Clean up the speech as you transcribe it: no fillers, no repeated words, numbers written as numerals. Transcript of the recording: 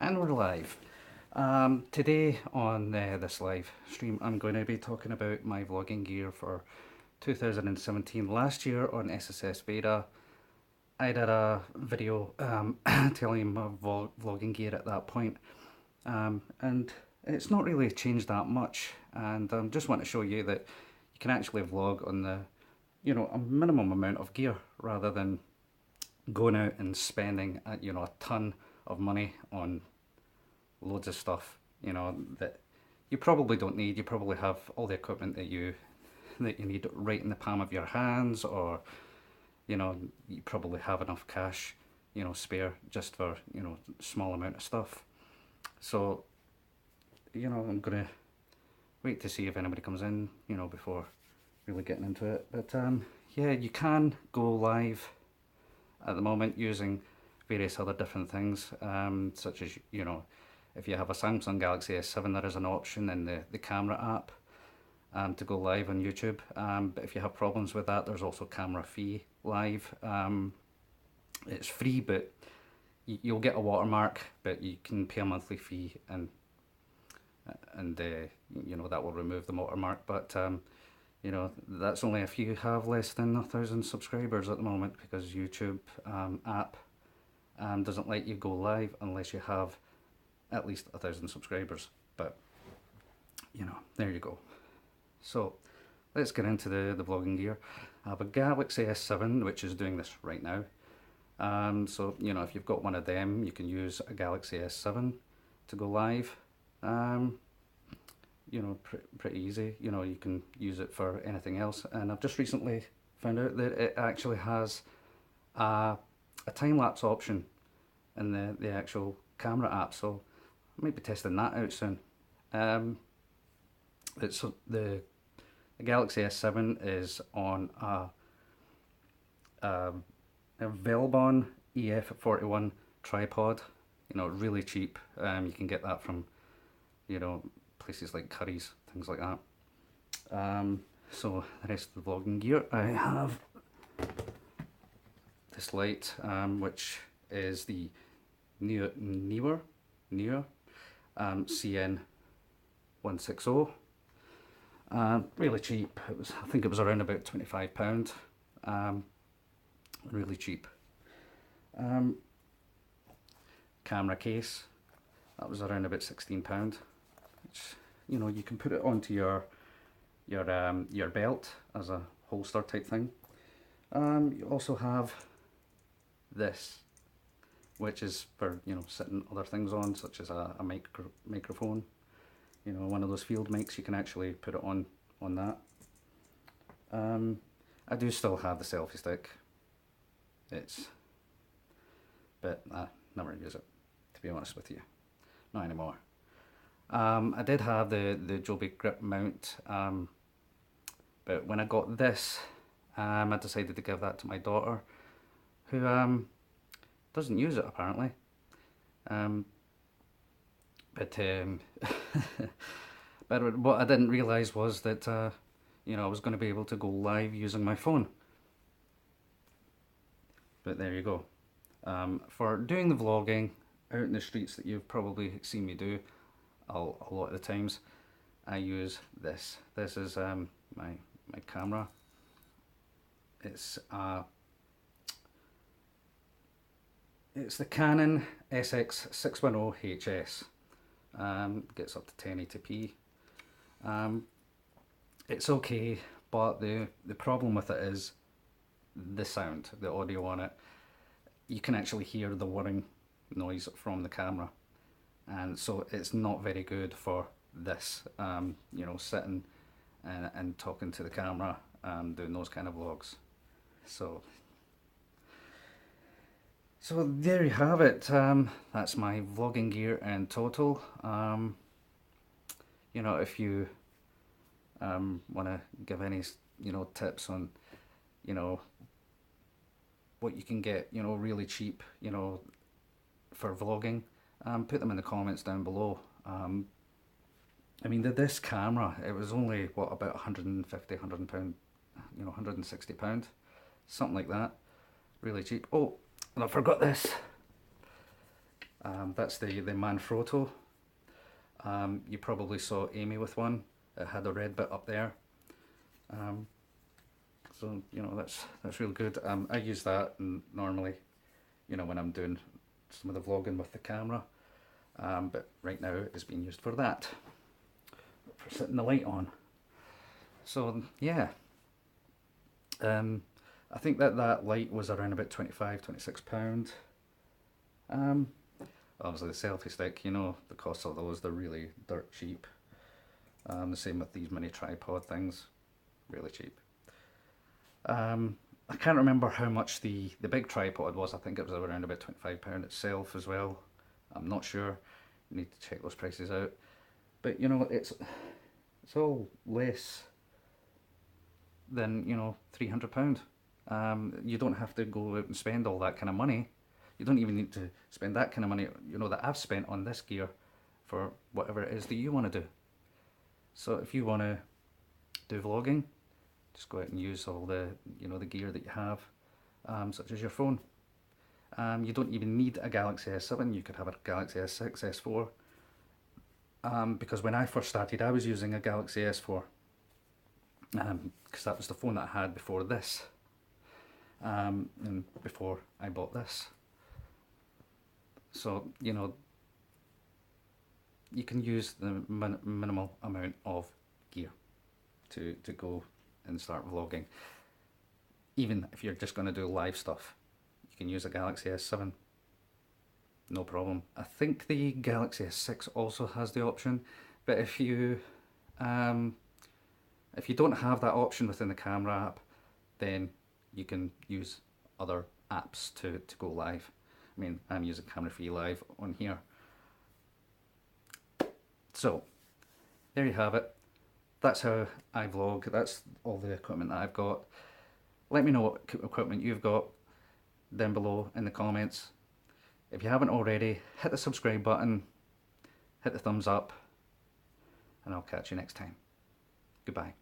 And we're live. Today on this live stream, I'm going to be talking about my vlogging gear for 2017. Last year on SSS Beta, I did a video telling my vlogging gear at that point, and it's not really changed that much. And just want to show you that you can actually vlog on a minimum amount of gear rather than going out and spending a ton of money on loads of stuff that you probably don't need. You probably have all the equipment that you need right in the palm of your hands, or you probably have enough cash spare just for small amount of stuff. So I'm gonna wait to see if anybody comes in before really getting into it. But yeah, you can go live at the moment using various other different things, such as if you have a Samsung Galaxy S7, there is an option in the camera app to go live on YouTube. But if you have problems with that, there's also Camera Fee Live. It's free, but you'll get a watermark, but you can pay a monthly fee, and that will remove the watermark. But that's only if you have less than 1,000 subscribers at the moment, because YouTube app doesn't let you go live unless you have at least 1,000 subscribers. But there you go. So let's get into the vlogging gear. I have a Galaxy S7 which is doing this right now. So if you've got one of them, you can use a Galaxy S7 to go live. Pretty easy. You can use it for anything else. And I've just recently found out that it actually has a time-lapse option in the actual camera app, so I might be testing that out soon. It's the Galaxy S7 is on a Velbon EF-41 tripod. Really cheap. You can get that from places like Curry's, things like that. So the rest of the vlogging gear, I have this light, which is the Neewer CN-160. Really cheap. I think it was around about £25. Really cheap. Camera case, that was around about £16. Which you can put it onto your belt as a holster type thing. You also have this, which is for sitting other things on, such as a microphone. One of those field mics. You can actually put it on that. I do still have the selfie stick. But I never use it, to be honest with you, not anymore. I did have the Joby grip mount, but when I got this, I decided to give that to my daughter, who doesn't use it apparently. But what I didn't realise was that I was going to be able to go live using my phone. But there you go. For doing the vlogging out in the streets that you've probably seen me do a lot of the times, I use this. This is my camera. It's the Canon SX610 HS. Gets up to 1080p. It's okay, but the problem with it is the sound, the audio on it. You can actually hear the whirring noise from the camera, and so it's not very good for this, sitting and talking to the camera, doing those kind of vlogs. So there you have it. That's my vlogging gear in total. If you want to give any tips on what you can get really cheap for vlogging, put them in the comments down below. I mean, this camera, it was only about 150, £100, £160, something like that. Really cheap. Oh, and I forgot this. That's the Manfrotto. You probably saw Amy with one. It had a red bit up there. So you know, that's real good. I use that normally, you know, when I'm doing some of the vlogging with the camera. But right now it's being used for that, for setting the light on. So yeah, I think that light was around about £25–26. Obviously the selfie stick, you know, the cost of those, they're really dirt cheap. The same with these mini tripod things, really cheap. I can't remember how much the big tripod was. I think it was around about £25 itself as well. I'm not sure. You need to check those prices out. But you know, it's all less than, you know, £300. You don't have to go out and spend all that kind of money. You don't even need to spend that kind of money, you know, that I've spent on this gear for whatever it is that you want to do. So if you want to do vlogging, just go out and use all the, you know, the gear that you have, such as your phone. You don't even need a Galaxy S7. You could have a Galaxy S6, S4. Because when I first started, I was using a Galaxy S4. Because that was the phone that I had before this. And before I bought this. So, you know, you can use the minimal amount of gear to go and start vlogging. Even if you're just going to do live stuff, you can use a Galaxy S7, no problem. I think the Galaxy S6 also has the option, but if you don't have that option within the camera app, then you can use other apps to go live. I mean, I'm using Camera Free Live on here. So, there you have it. That's how I vlog. That's all the equipment that I've got. Let me know what equipment you've got down below in the comments. If you haven't already, hit the subscribe button, hit the thumbs up, and I'll catch you next time. Goodbye.